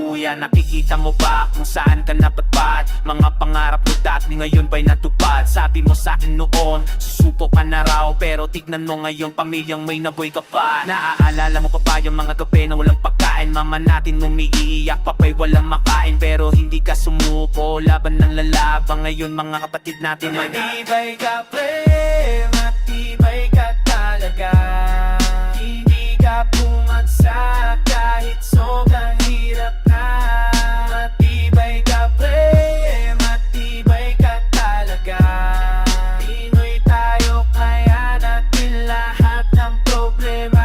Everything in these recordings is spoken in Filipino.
kuya, nakikita mo ba kung saan ka napatpat? Mga pangarap mo dati ngayon ba'y natupad? Sabi mo sa'kin noon, susuko ka na raw, pero tignan mo ngayon, pamilyang may naboy ka pa. Naaalala mo pa ba yung mga gabi na walang pagkain? Mama natin umiiyak, papay walang makain, pero hindi ka sumuko, laban ng lalabang. Ngayon mga kapatid natin ay matibay ka pre, matibay ka talaga. Hindi ka bumagsak kahit sobrang hirap na. Matibay ka pre, matibay ka talaga. Pinoy tayo, kaya natin lahat ng problema.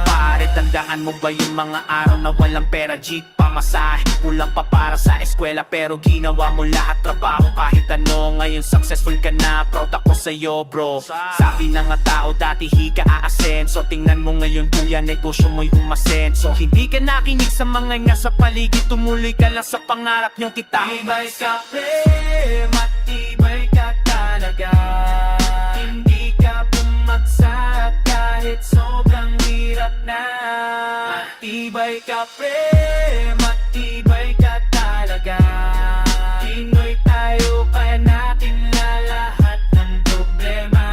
Pare, tandaan mo ba yung mga araw na walang pera, jeep, pamasahe, kulang pa para sa eskwela, pero ginawa mo lahat, trabaho kahit ano. Ngayon successful ka na, proud ako sa'yo bro. Sabi ng mga tao dati hi ka aasenso, tingnan mo ngayon kuya, negosyo mo'y umasenso. Hindi ka nakinig sa mga nga sa paligid, tumuloy ka lang sa pangarap niyong kita. Matibay ka pre, matibay ka talaga. Hindi ka bumagsak kahit sobrang hirap na. Matibay ka pre, matibay ka talaga. Pinoy tayo, kaya natin lahat ng problema.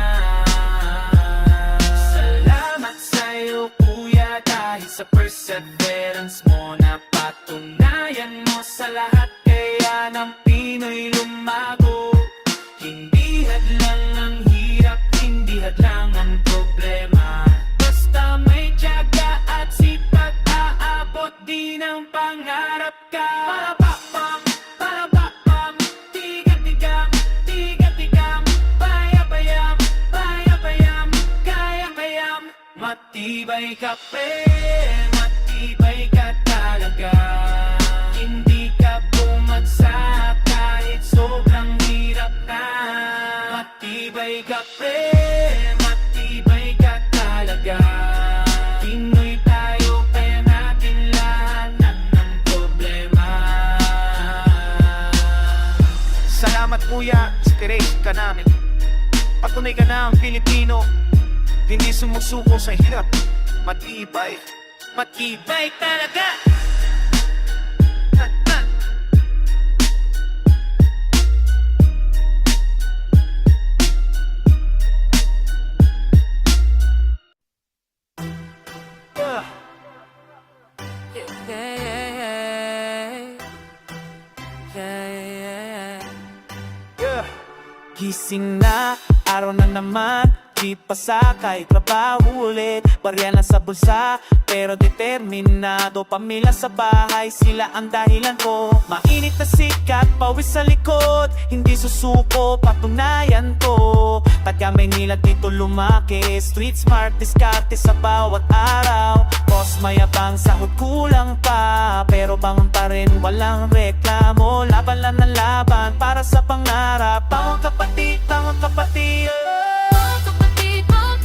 Salamat sa'yo kuya, dahil sa perseverance mo, napatunayan mo sa lahat, kaya ng Pinoy lumago. Hindi hadlang ang hirap, hindi hadlang ang problema. Basta may tiyaga at sipag, aabot din ang pangarap ka. Parabakbang, parabakbang, tiga-tigam, tiga-tigam, bayabayam, bayabayam, kaya-kayam. Matibay ka pre, matibay ka talaga. Hindi ka bumagsak kahit sobrang hirap na. Matibay ka pre, matibay ka talaga. Pinoy tayo, kaya natin lahat ng problema. Salamat kuya, inspiration ka namin. Patunay ka na ang Pilipino, hindi sumusuko sa hirap. Matibay, matibay talaga. Gising na, araw na naman, di pasakay, trabaho ulit. Barya na sa bulsa, pero determinado. Pamilya sa bahay, sila ang dahilan ko. Mainit na sikat, pawis sa likod, hindi susuko, patunayan ko. Taga Maynila dito lumaki, street smart, diskarte sa bawat araw. Boss mayabang, sahod kulang pa, pero bangon pa rin, walang reklamo. Laban lang ng laban, para sa pangarap. Bangon kapatid, bangon kapatid. Mga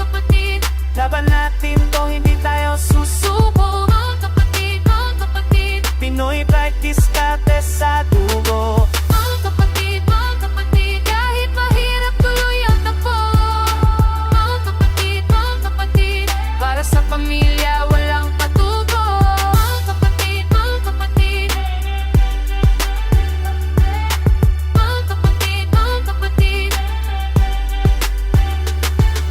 kapatid, Laban natin to, hindi tayo susuko. mga kapatid, Pinoy pride, diskarte sa dugo. mga kapatid, kahit mahirap tuloy ang takbo. Mga kapatid, para sa pamilya walang patubo. Mga kapatid, mga kapatid,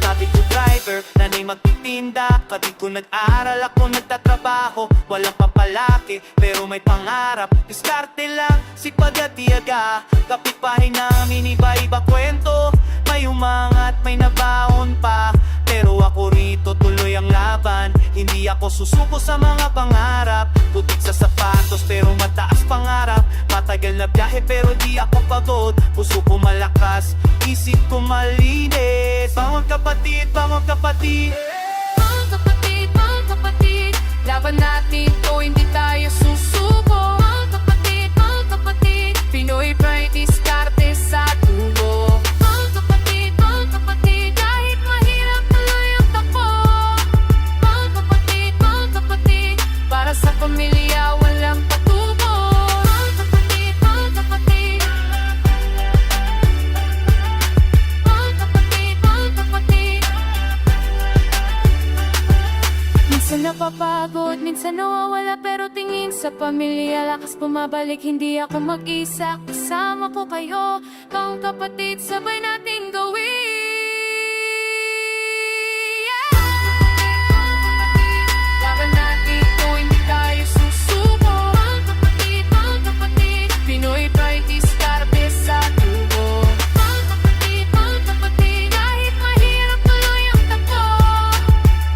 Sabi ko driver, nanay magtitinda. Kapit ko nag-aral, ako nagtatrabaho. Walang papalaki, pero may pangarap. Diskarte lang, sipag at tiyaga. Kapitbahay namin, iba-iba kwento. May umangat, may nabaon pa, pero ako rito tuloy ang laban. Hindi ako susuko sa mga pangarap. Putik sa sapatos, pero mataas pangarap. Matagal na biyahe, pero di ako pagod. Puso ko malakas, isip ko malinis. Bangon kapatid, bangon kapatid. mga kapatid, laban natin to, hindi tayo susuko. Mga kapatid, Pinoy pride, diskarte sa dugo. Mga kapatid, kahit mahirap tuloy ang takbo. Mga kapatid, para sa pamilya walang patubo. Mga kapatid, minsan napapagod, minsan nawawala, pero tingin pagdating sa pamilya, lakas bumabalik, hindi ako mag-isa. Kasama ko kayo, mga kapatid, sabay natin gawin. Laban natin kung hindi tayo susuko. Mga kapatid, Pinoy pride is karbe sa tubo. Mga kapatid, kahit mahirap tuloy ang takbo.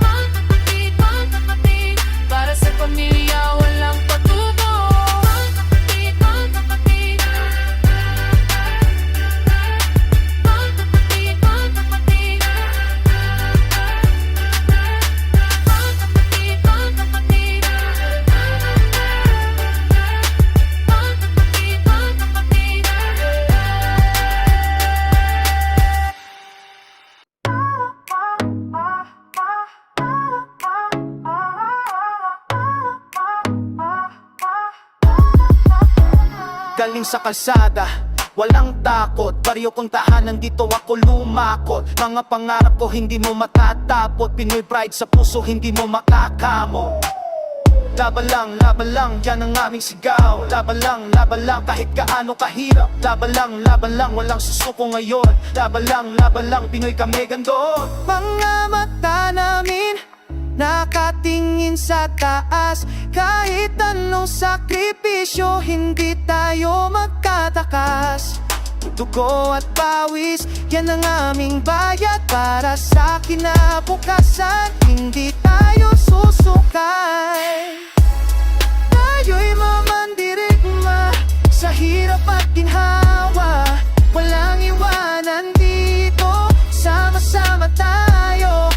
Mga kapatid, para sa pamilya walang patubo. Mga kapatid, Galing sa kalsada, walang takot. Baryo kong tahanan, dito ako lumakot. Mga pangarap ko hindi mo matatapot. Pinoy pride sa puso, hindi mo makakamo. Laban lang, yan ang aming sigaw. Laban lang, kahit gaano kahirap. Laban lang, walang susuko ngayon. Laban lang, Pinoy kami gandon. Mga mata namin nakatingin sa taas. Kahit anong sakripisyo, hindi tayo magtatakas. Dugo at pawis, yan ang aming bayad para sa kinabukasan. Hindi tayo susukay. Tayo'y mamandirigma sa hirap at ginhawa. Walang iwanan dito, sama-sama tayo.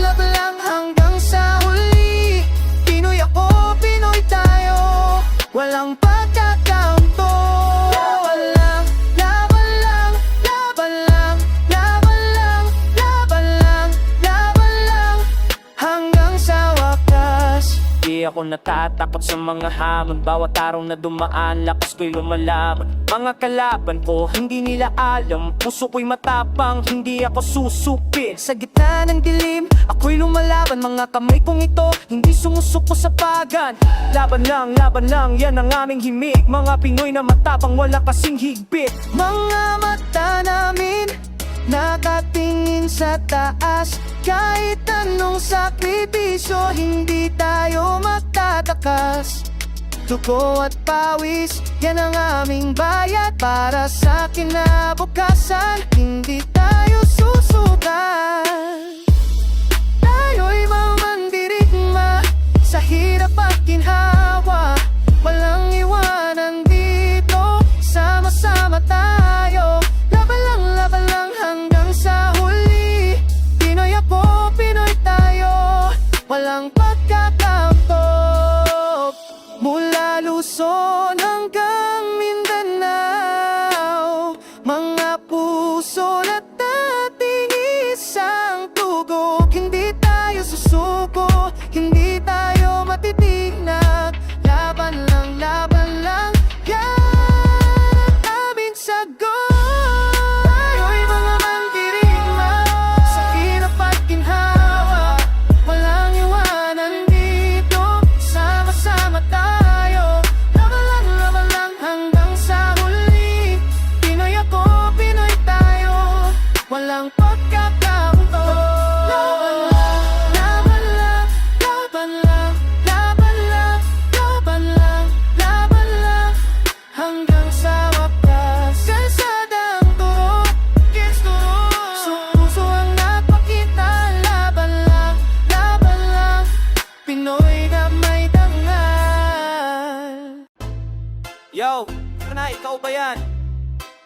Laban lang hanggang sa huli. Pinoy ako, Pinoy tayo. Walang pagkakanto. Di ako natatakot sa mga hamon. Bawat araw na dumaan, lakas ko'y lumalaban. Mga kalaban ko, hindi nila alam. Puso ko'y matapang, hindi ako susupit. Sa gitna ng dilim, ako'y lumalaban. Mga kamay kong ito, hindi sumusuko sa pagan. Laban lang, yan ang aming himig. Mga Pinoy na matapang, wala kasing higpit. Mga mata namin nakatingin sa taas. Kahit anong sakripisyo, hindi tayo magtatakas. Dugo at pawis, yan ang aming bayad para sa kinabukasan. Hindi tayo susukan. Tayo'y mamandirigma sa hirap at ginhawa. Walang iwanan dito, sama-sama tayo. Laban lang hanggang sa huli. Pinoy ako, Pinoy tayo. Walang pagkakamto. Mula Luzon hanggang Mindanao, mga puso na dating isang tugog. Hindi tayo susuko, hindi tayo matitinag. Laban lang, yan aming sagot. Tayo'y mga mandirigma sa hirap at ginhawa. Walang iwanan dito, sama-sama tayo. Laban lang hanggang sa huli. Pinoy ako, Pinoy tayo. Walang pagkakamto. Laban lang, hanggang sa wakas. Kalsadang turo, kids turo. Puso ang napakita. Laban lang, Pinoy na may dangal. Yo, ikaw ba yan?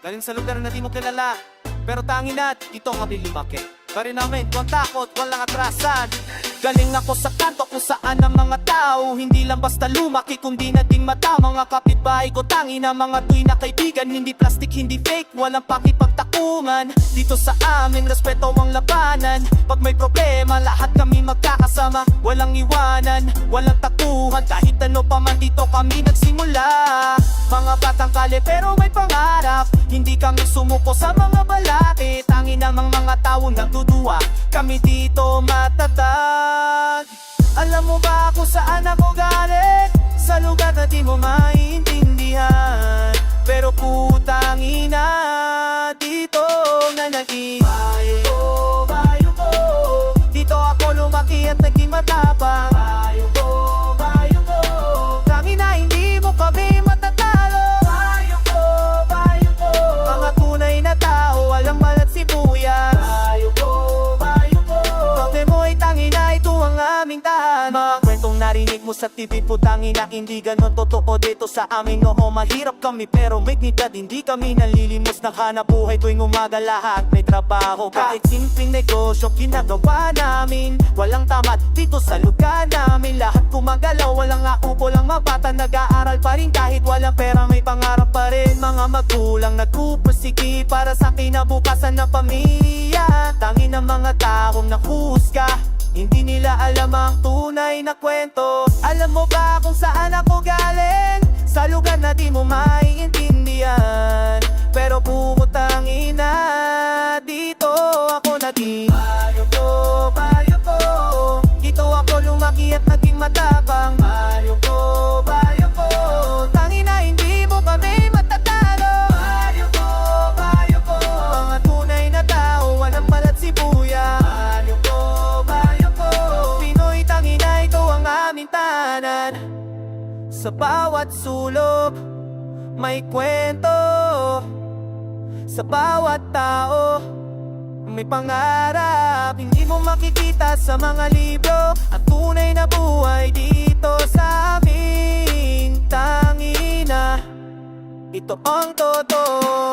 Galing sa lugar na di mo kilala, pero tangin at dito kami lumaki. Pari namin, walang takot, walang atrasan. Galing ako sa kanto kung saan ang mga tao hindi lang basta lumaki, kundi na din mata. Mga kapitbahay ko, tangi na mga tuy na kaibigan. Hindi plastic, hindi fake, walang pakipagtakuman. Dito sa amin, respeto ang labanan. Pag may problema, lahat kami magkakasama. Walang iwanan, walang takuhan. Kahit ano pa man dito kami nagsimula. Mga batang kale pero may pangarap. Hindi kami sumuko sa mga balakid. Tangi namang mga tao nagdudua, kami dito matatag. Alam mo ba kung saan ako galing? sa lugar na di mo maintindihan. Pero putang ina, dito nanatili. Bayo ko, dito ako lumaki at naging matapang. Bayo ko, tangina hindi mo kami matatalo. Bayo ko, mga tunay na tao, walang malat sibuyas. Bayo ko, pagde mo'y tangina, ito ang aming tahanan. Mga kwentong narinig mo sa TV, putangina, hindi ganon totoo dito sa amin. Oo, mahirap kami pero may dignidad, hindi kami nalilimos. Naghanap buhay tuwing umaga, lahat may trabaho. Kahit simpleng negosyo, ginagawa namin. Walang tamat dito sa lugar namin. Lahat gumagalaw, walang ako lang mabata. Nag-aaral pa rin kahit walang pera, may pangarap pa rin. Mga magulang nagpupursige para sa kinabukasan ng pamilya. Tangin ng mga taong nakuhusga, hindi nila alam ang tunay na kwento. Alam mo ba kung saan ako galing? Sa lugar na di mo maiintindihan. Pero putang ina, dito ako natin. Bayo ko, dito ako lumaki at naging matapang. Bayo ko, tangina hindi mo kami matatalo. Bayo ko, mga tunay na tao, walang balat sibuya. Bayo ko, Pinoy tangina, ito ang aming tahanan. Sa bawat sulok, may kwento. Sa bawat tao, may pangarap. Hindi mo makikita sa mga libro ang tunay na buhay dito sa amin. Tangina, ito ang totoo.